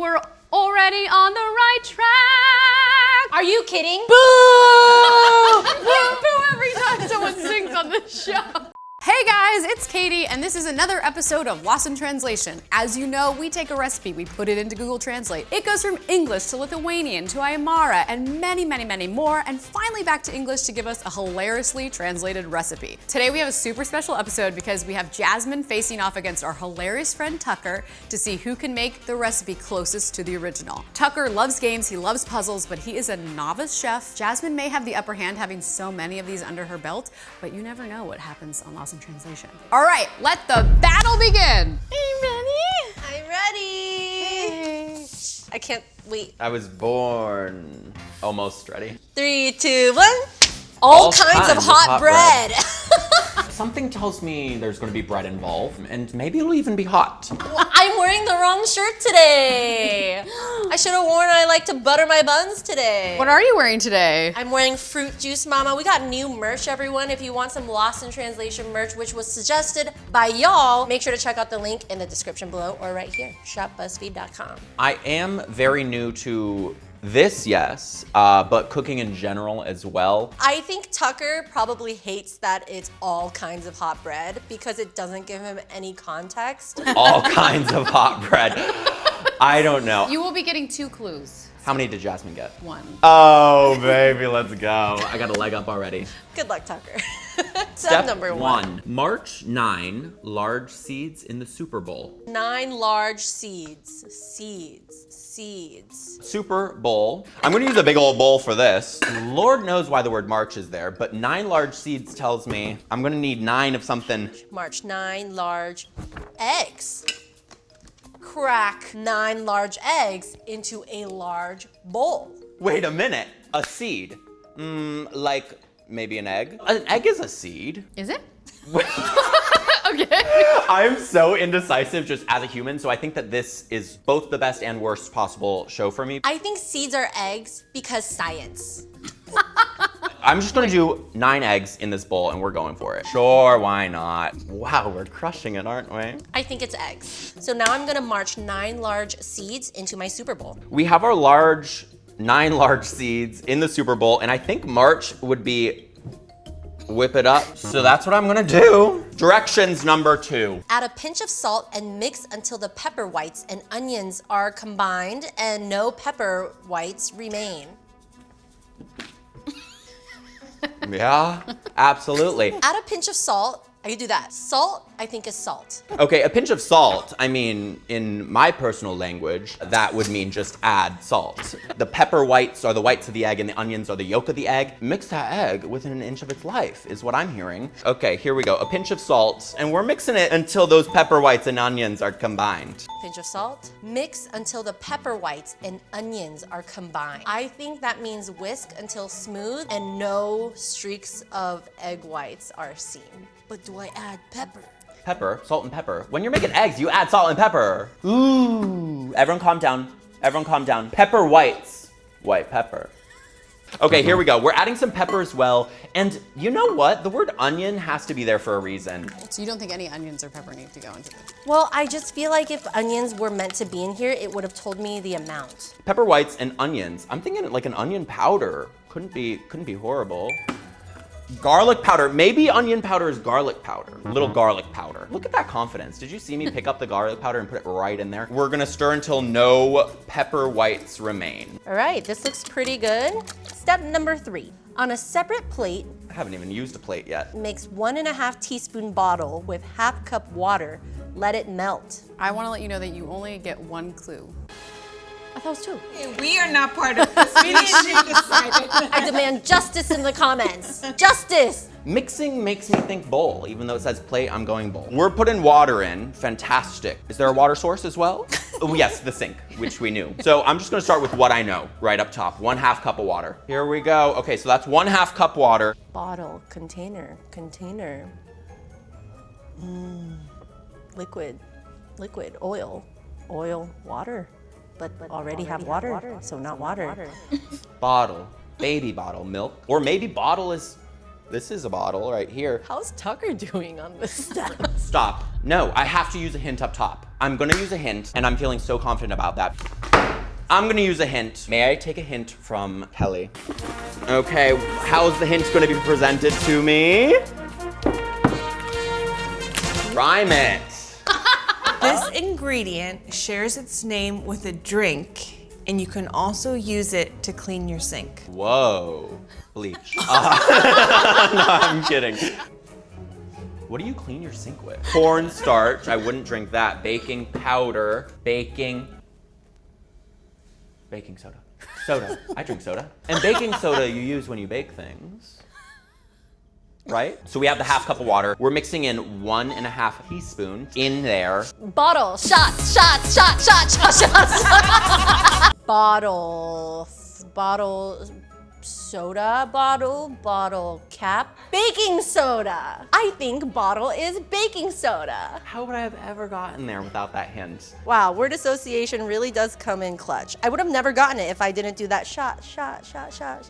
we're already on the right track. Are you kidding? Boo! Boo every time someone sings on this show. Hey guys, it's Katie, and this is another episode of Lost in Translation. As you know, we take a recipe, we put it into Google Translate. It goes from English to Lithuanian to Aymara and many more, and finally back to English to give us a hilariously translated recipe. Today we have a super special episode because we have Jasmine facing off against our hilarious friend Tucker to see who can make the recipe closest to the original. Tucker loves games, he loves puzzles, but he is a novice chef. Jasmine may have the upper hand having so many of these under her belt, but you never know what happens on Lost in Translation. All right, let the battle begin. Are you ready? I'm ready. Hey. I can't wait. I was born almost ready. 3, 2, 1. All kinds of hot bread. Something tells me there's going to be bread involved, and maybe it'll even be hot. I'm wearing the wrong shirt today. I should have worn I like to butter my buns today. What are you wearing today? I'm wearing fruit juice, mama. We got new merch, everyone. If you want some Lost in Translation merch, which was suggested by y'all, make sure to check out the link in the description below or right here, shopbuzzfeed.com. I am very new to this, yes, but cooking in general as well. I think Tucker probably hates that it's all kinds of hot bread because it doesn't give him any context. All kinds of hot bread. I don't know. You will be getting 2 clues. How many did Jasmine get? 1. Oh, baby, let's go. I got a leg up already. Good luck, Tucker. Step number 1. March 9 large seeds in the Super Bowl. 9 large seeds. Seeds. Super Bowl. I'm gonna use a big old bowl for this. Lord knows why the word March is there, but 9 large seeds tells me I'm gonna need 9 of something. March 9 large eggs. Crack 9 large eggs into a large bowl. Wait a minute, a seed. Like maybe an egg? An egg is a seed. Is it? Okay. I'm so indecisive just as a human, so I think that this is both the best and worst possible show for me. I think seeds are eggs because science. I'm just gonna do 9 eggs in this bowl and we're going for it. Sure, why not? Wow, we're crushing it, aren't we? I think it's eggs. So now I'm gonna march 9 large seeds into my Super Bowl. We have our 9 large seeds in the Super Bowl, and I think March would be whip it up. So that's what I'm gonna do. Directions number 2. Add a pinch of salt and mix until the pepper whites and onions are combined and no pepper whites remain. Yeah, absolutely. Add a pinch of salt. I can do that. Salt, I think, is salt. Okay, a pinch of salt. I mean, in my personal language, that would mean just add salt. The pepper whites are the whites of the egg and the onions are the yolk of the egg. Mix that egg within an inch of its life, is what I'm hearing. Okay, here we go. A pinch of salt, and we're mixing it until those pepper whites and onions are combined. Pinch of salt. Mix until the pepper whites and onions are combined. I think that means whisk until smooth and no streaks of egg whites are seen. But do I add pepper? Pepper, salt and pepper. When you're making eggs, you add salt and pepper. Ooh, everyone calm down. Everyone calm down. Pepper whites, white pepper. Okay, here we go. We're adding some pepper as well. And you know what? The word onion has to be there for a reason. So you don't think any onions or pepper need to go into this? Well, I just feel like if onions were meant to be in here, it would have told me the amount. Pepper whites and onions. I'm thinking like an onion powder. Couldn't be horrible. Garlic powder. Maybe onion powder is garlic powder. Little garlic powder. Look at that confidence. Did you see me pick up the garlic powder and put it right in there? We're gonna stir until no pepper whites remain. All right, this looks pretty good. Step number 3. On a separate plate, I haven't even used a plate yet. mix 1.5 teaspoon bottle with 1/2 cup water. Let it melt. I want to let you know that you only get 1 clue. I thought it was 2. We are not part of this. We didn't decide. I demand justice in the comments. Justice! Mixing makes me think bowl. Even though it says plate, I'm going bowl. We're putting water in. Fantastic. Is there a water source as well? Oh yes, the sink, which we knew. So I'm just gonna start with what I know right up top. 1/2 cup of water. Here we go. Okay, so that's 1/2 cup water. Bottle, container. Liquid, oil, water. But already have water, so not water. Bottle, baby bottle, milk. Or maybe bottle is, this is a bottle right here. How's Tucker doing on this step? Stop. No, I have to use a hint up top. I'm gonna use a hint, and I'm feeling so confident about that. I'm gonna use a hint. May I take a hint from Kelly? Okay, how's the hint gonna be presented to me? Rhyme it. This ingredient shares its name with a drink, and you can also use it to clean your sink. Whoa. Bleach. No, I'm kidding. What do you clean your sink with? Cornstarch. I wouldn't drink that. Baking powder. Baking soda. Soda. I drink soda. And baking soda you use when you bake things. Right? So we have the half cup of water. We're mixing in 1.5 teaspoons in there. Bottle, shots. Bottle, soda bottle cap, baking soda. I think bottle is baking soda. How would I have ever gotten there without that hint? Wow, word association really does come in clutch. I would have never gotten it if I didn't do that shot.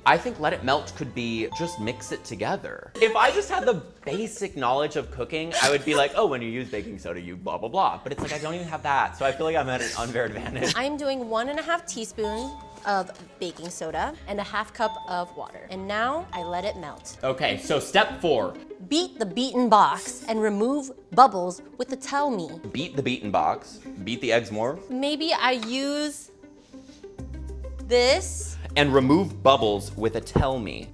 I think let it melt could be just mix it together. If I just had the basic knowledge of cooking, I would be like, oh, when you use baking soda, you blah, blah, blah. But it's like, I don't even have that. So I feel like I'm at an unfair advantage. I'm doing 1.5 teaspoons of baking soda and a half cup of water. And now I let it melt. Okay, so step 4. Beat the beaten box and remove bubbles with the tell me. Beat the beaten box. Beat the eggs more. Maybe I use this. And remove bubbles with a tell me.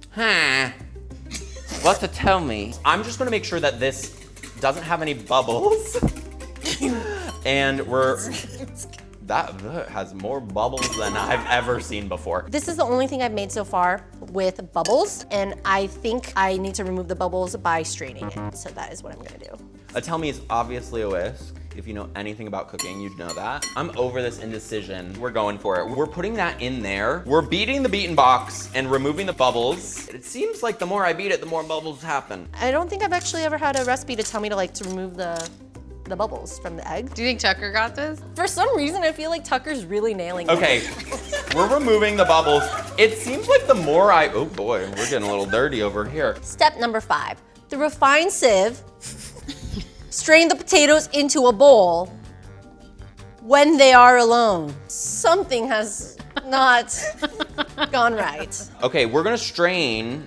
What's a tell me? I'm just gonna make sure that this doesn't have any bubbles. And that has more bubbles than I've ever seen before. This is the only thing I've made so far with bubbles, and I think I need to remove the bubbles by straining it. So that is what I'm gonna do. A tell me is obviously a whisk. If you know anything about cooking, you'd know that. I'm over this indecision. We're going for it. We're putting that in there. We're beating the beaten box and removing the bubbles. It seems like the more I beat it, the more bubbles happen. I don't think I've actually ever had a recipe to tell me to remove the bubbles from the egg. Do you think Tucker got this? For some reason, I feel like Tucker's really nailing it. Okay, we're removing the bubbles. It seems like the more oh boy, we're getting a little dirty over here. Step number 5, the refined sieve. Strain the potatoes into a bowl when they are alone. Something has not gone right. Okay, we're gonna strain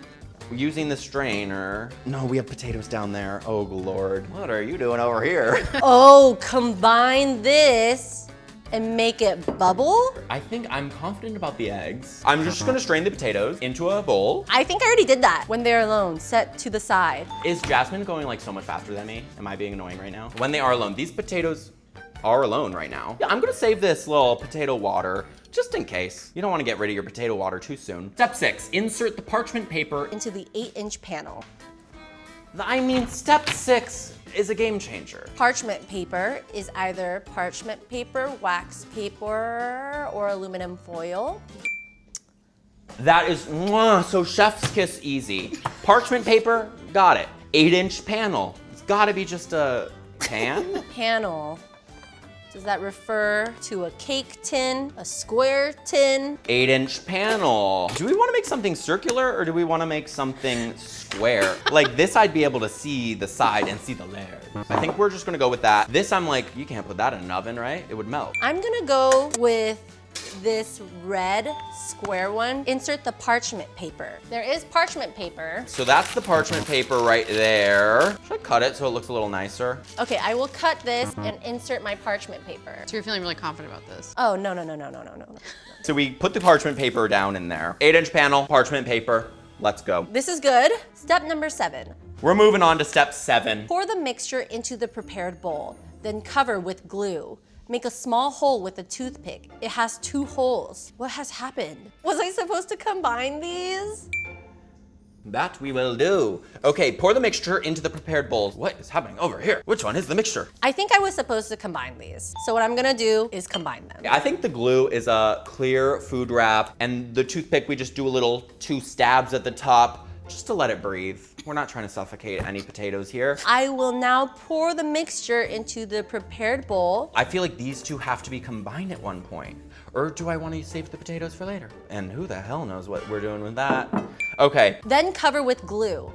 using the strainer. No, we have potatoes down there. Oh, Lord. What are you doing over here? Oh, combine this and make it bubble? I think I'm confident about the eggs. I'm just gonna strain the potatoes into a bowl. I think I already did that. When they're alone, set to the side. Is Jasmine going like so much faster than me? Am I being annoying right now? When they are alone, these potatoes are alone right now. Yeah, I'm gonna save this little potato water just in case. You don't wanna get rid of your potato water too soon. Step 6, insert the parchment paper Into the 8-inch panel. I mean, step 6 is a game changer. Parchment paper is either parchment paper, wax paper, or aluminum foil. That is so chef's kiss easy. Parchment paper, got it. 8-inch panel. It's gotta be just a pan? Panel. Does that refer to a cake tin, a square tin? 8-inch panel. Do we wanna make something circular or do we wanna make something square? Like this, I'd be able to see the side and see the layers. I think we're just gonna go with that. This, I'm like, you can't put that in an oven, right? It would melt. I'm gonna go with this red square one. Insert the parchment paper. There is parchment paper. So that's the parchment paper right there. Should I cut it so it looks a little nicer? Okay, I will cut this and insert my parchment paper. So you're feeling really confident about this. Oh, no. So we put the parchment paper down in there. 8-inch panel, parchment paper, let's go. This is good. Step number 7. We're moving on to step 7. Pour the mixture into the prepared bowl, then cover with glue. Make a small hole with a toothpick. It has 2 holes. What has happened? Was I supposed to combine these? That we will do. Okay, pour the mixture into the prepared bowls. What is happening over here? Which one is the mixture? I think I was supposed to combine these. So what I'm gonna do is combine them. I think the glue is a clear food wrap, and the toothpick, we just do a little 2 stabs at the top just to let it breathe. We're not trying to suffocate any potatoes here. I will now pour the mixture into the prepared bowl. I feel like these 2 have to be combined at one point. Or do I want to save the potatoes for later? And who the hell knows what we're doing with that? Okay. Then cover with glue.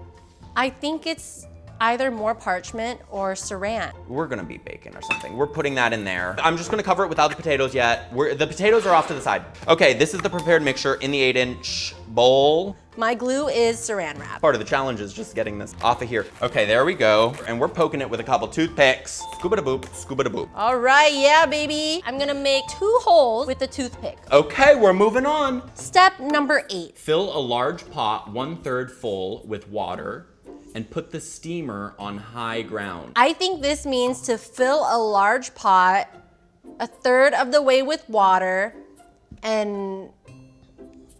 I think it's Either more parchment or saran. We're gonna be bacon or something. We're putting that in there. I'm just gonna cover it without the potatoes yet. The potatoes are off to the side. Okay, this is the prepared mixture in the 8-inch bowl. My glue is saran wrap. Part of the challenge is just getting this off of here. Okay, there we go. And we're poking it with a couple toothpicks. Scuba-da-boop, scuba-da-boop. All right, yeah, baby. I'm gonna make 2 holes with the toothpick. Okay, we're moving on. Step number 8. Fill a large pot 1/3 full with water and put the steamer on high ground. I think this means to fill a large pot 1/3 of the way with water and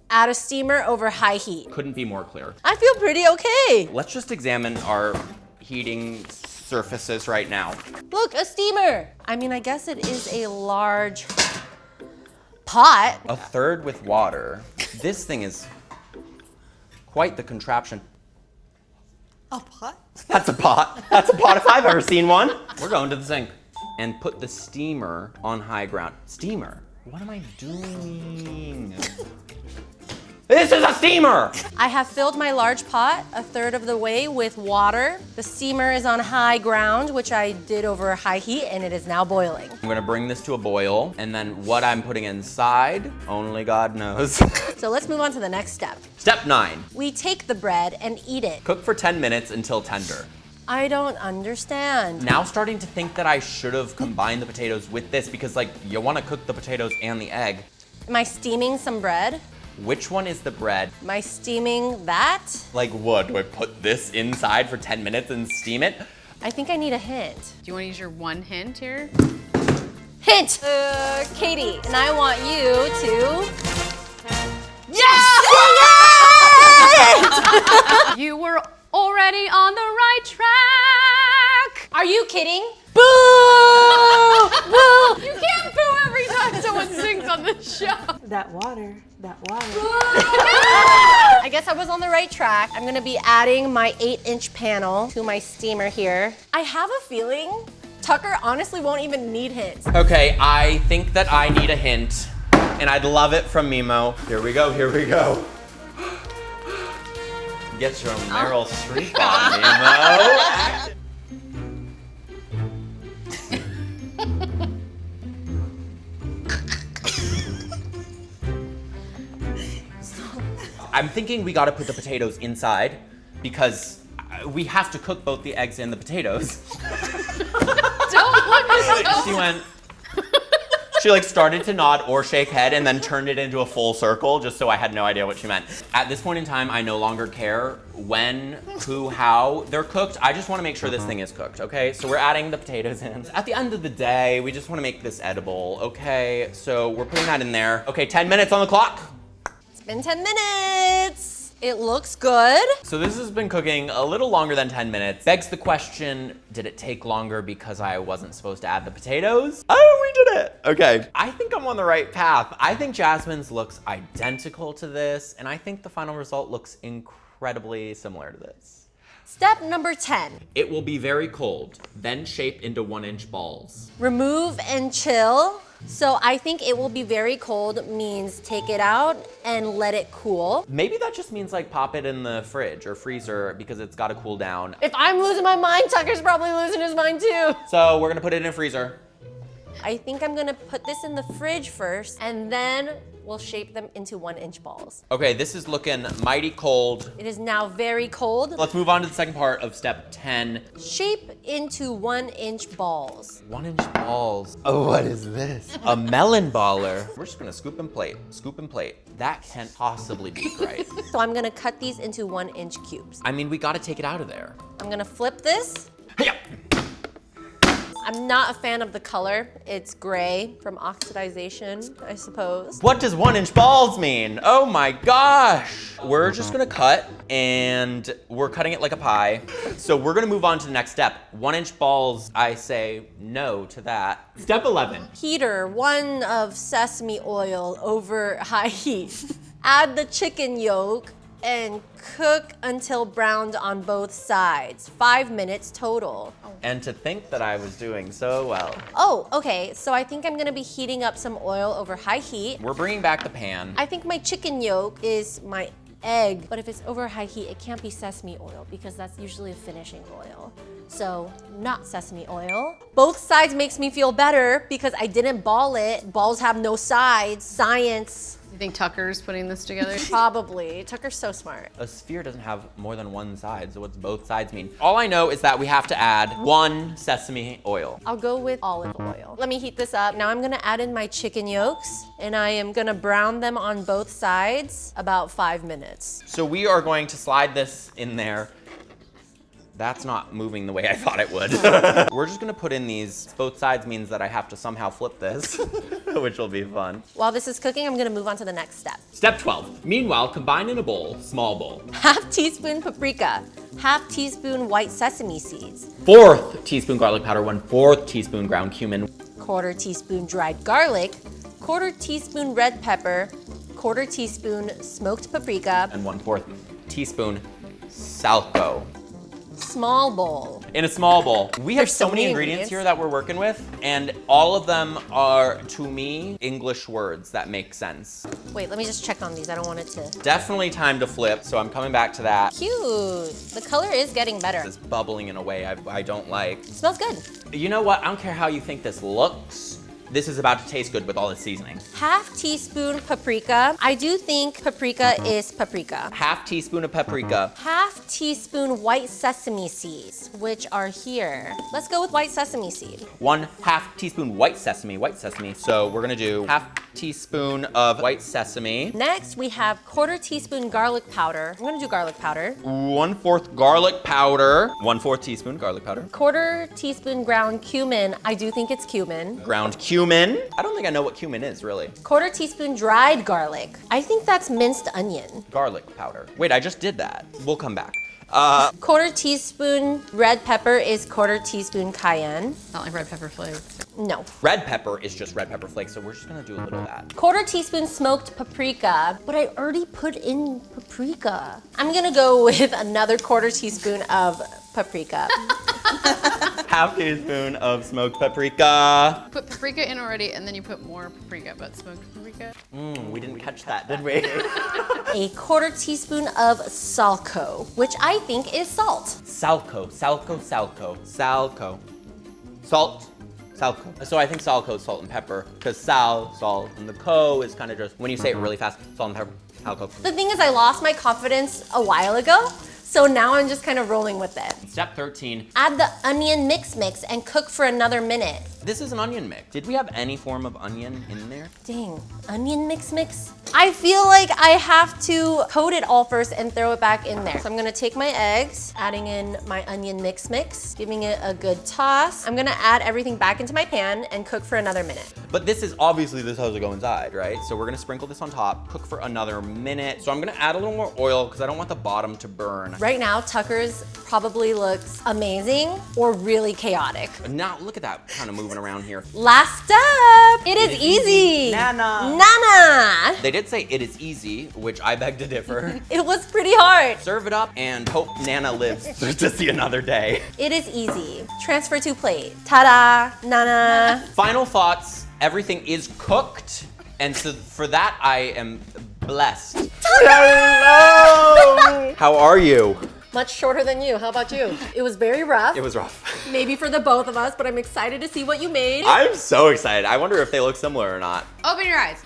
add a steamer over high heat. Couldn't be more clear. I feel pretty okay. Let's just examine our heating surfaces right now. Look, a steamer. I mean, I guess it is a large pot. 1/3 with water. This thing is quite the contraption. A pot? That's a pot. That's a pot if I've ever seen one. We're going to the sink. And put the steamer on high ground. Steamer? What am I doing? This is a steamer! I have filled my large pot 1/3 of the way with water. The steamer is on high ground, which I did over high heat, and it is now boiling. I'm gonna bring this to a boil, and then what I'm putting inside, only God knows. So let's move on to the next step. Step 9, We take the bread and eat it. cook for 10 minutes until tender. I don't understand. Now starting to think that I should have combined the potatoes with this because like you wanna cook the potatoes and the egg. Am I steaming some bread? Which one is the bread? Am I steaming that? Like what, do I put this inside for 10 minutes and steam it? I think I need a hint. Do you want to use your one hint here? Hint! Katie, and I want you to... You were already on the right track. Are you kidding? Boo! You can't boo every time someone sings on this show. That water, that water. I guess I was on the right track. I'm gonna be adding my 8-inch panel to my steamer here. I have a feeling Tucker honestly won't even need hints. Okay, I think that I need a hint, and I'd love it from Mimo. Here we go, here we go. Get your Meryl Streep on, Mimo. I'm thinking we gotta put the potatoes inside because we have to cook both the eggs and the potatoes. Don't look at She went, she like started to nod or shake head and then turned it into a full circle just so I had no idea what she meant. At this point in time, I no longer care when, who, how they're cooked. I just wanna make sure this thing is cooked, okay? So we're adding the potatoes in. At the end of the day, we just wanna make this edible, okay? So we're putting that in there. Okay, 10 minutes on the clock. It's been 10 minutes. It looks good. So this has been cooking a little longer than 10 minutes. Begs the question, did it take longer because I wasn't supposed to add the potatoes? Oh, we did it. Okay. I think I'm on the right path. I think Jasmine's looks identical to this, and I think the final result looks incredibly similar to this. Step number 10. It will be very cold, then shape into 1-inch balls. Remove and chill. So I think it will be very cold means take it out and let it cool. Maybe that just means like pop it in the fridge or freezer because it's gotta cool down. If I'm losing my mind, Tucker's probably losing his mind too. So we're gonna put it in a freezer. I think I'm gonna put this in the fridge first and then we'll shape them into 1-inch balls. Okay, this is looking mighty cold. It is now very cold. Let's move on to the second part of step 10. Shape into 1-inch balls. 1-inch balls. Oh, what is this? A melon baller. We're just gonna scoop and plate, scoop and plate. That can't possibly be right. So I'm gonna cut these into 1-inch cubes. I mean, we gotta take it out of there. I'm gonna flip this. Hey-ya. I'm not a fan of the color. It's gray from oxidization, I suppose. What does 1-inch balls mean? Oh my gosh. We're just gonna cut and we're cutting it like a pie. So we're gonna move on to the next step. 1-inch balls, I say no to that. Step 11. Heater 1 of sesame oil over high heat. Add the chicken yolk and cook until browned on both sides. 5 minutes total. And to think that I was doing so well. Oh, okay, so I think I'm gonna be heating up some oil over high heat. We're bringing back the pan. I think my chicken yolk is my egg, but if it's over high heat, it can't be sesame oil because that's usually a finishing oil. So not sesame oil. Both sides makes me feel better because I didn't ball it. Balls have no sides. Science. You think Tucker's putting this together? Probably. Tucker's so smart. A sphere doesn't have more than one side, so what's both sides mean? All I know is that we have to add 1 sesame oil. I'll go with olive oil. Let me heat this up. Now I'm gonna add in my chicken yolks and I am gonna brown them on both sides about 5 minutes. So we are going to slide this in there. That's not moving the way I thought it would. We're just gonna put in these. Both sides means that I have to somehow flip this, which will be fun. While this is cooking, I'm gonna move on to the next step. Step 12. Meanwhile, combine in a bowl, small bowl. Half teaspoon paprika, half teaspoon white sesame seeds, 1/4 teaspoon garlic powder, 1/4 teaspoon ground cumin, 1/4 teaspoon dried garlic, 1/4 teaspoon red pepper, 1/4 teaspoon smoked paprika, and 1/4 teaspoon salco. small bowl. In a small bowl. We have There's so so many many ingredients ingredients. here that we're working with, and all of them are, to me, English words that make sense. Wait, let me just check on these. I don't want it to. Definitely time to flip, so I'm coming back to that. Cute. The color is getting better. It's bubbling in a way I don't like. Smells good. You know what? I don't care how you think this looks. This is about to taste good with all the seasoning. Half teaspoon paprika. I do think paprika is paprika. Half teaspoon of paprika. Half teaspoon white sesame seeds, which are here. Let's go with white sesame seed. 1/2 teaspoon white sesame. So we're gonna do half teaspoon of white sesame. Next, we have 1/4 teaspoon garlic powder. I'm gonna do garlic powder. 1/4 garlic powder. 1/4 teaspoon garlic powder. 1/4 teaspoon ground cumin. I do think it's cumin. Ground cumin. I don't think I know what cumin is, really. 1/4 teaspoon dried garlic. I think that's minced onion. Garlic powder. Wait, I just did that. We'll come back. 1/4 teaspoon red pepper is 1/4 teaspoon cayenne. Not like red pepper flakes. No. Red pepper is just red pepper flakes, so we're just gonna do a little of that. 1/4 teaspoon smoked paprika, but I already put in paprika. I'm gonna go with another 1/4 teaspoon of paprika. Half teaspoon of smoked paprika. Put paprika in already, and then you put more paprika, but smoked paprika. We didn't catch that, did we? A 1/4 teaspoon of salco, which I think is salt. Salco. Salt. Salco. So I think salco is salt and pepper, because salt, and the co is kind of just, when you say it really fast, salt and pepper, salco. The thing is, I lost my confidence a while ago, so now I'm just kind of rolling with it. Step 13. Add the onion mix and cook for another minute. This is an onion mix. Did we have any form of onion in there? Dang, onion mix? I feel like I have to coat it all first and throw it back in there. So I'm gonna take my eggs, adding in my onion mix, giving it a good toss. I'm gonna add everything back into my pan and cook for another minute. But this is obviously, this has to go inside, right? So we're gonna sprinkle this on top, cook for another minute. So I'm gonna add a little more oil because I don't want the bottom to burn. Right now, Tucker's probably looks amazing or really chaotic. Now look at that kind of moving around here. Last step, it is easy. Nana. They did say it is easy, which I beg to differ. It was pretty hard. Serve it up and hope Nana lives to see another day. It is easy. Transfer to plate. Ta-da, Nana. Final thoughts, everything is cooked. And so for that, I am blessed. Hello! How are you? Much shorter than you. How about you? It was very rough. It was rough. Maybe for the both of us, but I'm excited to see what you made. I'm so excited. I wonder if they look similar or not. Open your eyes.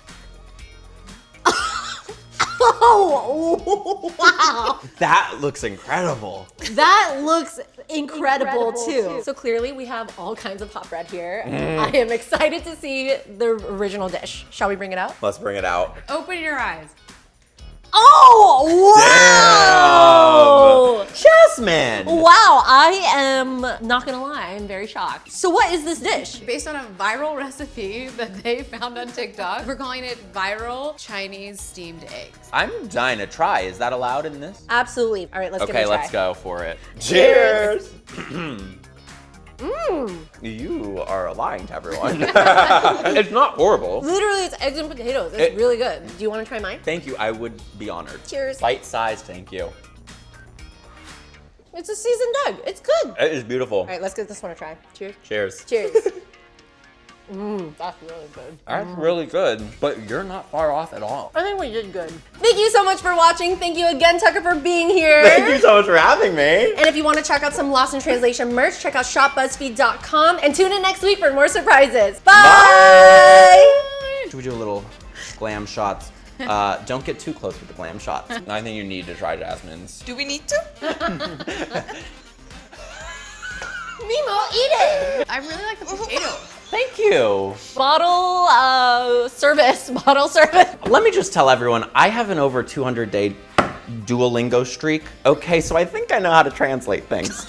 Oh, wow. That looks incredible. That looks incredible too. So clearly we have all kinds of hot bread here. I am excited to see the original dish. Shall we bring it out? Let's bring it out. Open your eyes. Oh, wow! Jasmine! Wow, I am not gonna lie, I'm very shocked. So what is this dish? Based on a viral recipe that they found on TikTok, we're calling it viral Chinese steamed eggs. I'm dying to try. Is that allowed in this? Absolutely. All right, let's give it a Okay, try. let's go for it. Cheers! Mmm. You are lying to everyone. It's not horrible. Literally, it's eggs and potatoes. It's really good. Do you want to try mine? Thank you, I would be honored. Cheers. Bite-sized, thank you. It's a seasoned egg. It's good. It is beautiful. All right, let's give this one a try. Cheers. Cheers. Cheers. That's really good. That's really good, but you're not far off at all. I think we did good. Thank you so much for watching. Thank you again, Tucker, for being here. Thank you so much for having me. And if you want to check out some Lost in Translation merch, check out shopbuzzfeed.com and tune in next week for more surprises. Bye! Should we do a little glam shots? Don't get too close with the glam shots. I think you need to try Jasmine's. Do we need to? Nemo, eat it! I really like the potato. Thank you. Bottle service. Let me just tell everyone, I have an over 200-day Duolingo streak. Okay, so I think I know how to translate things.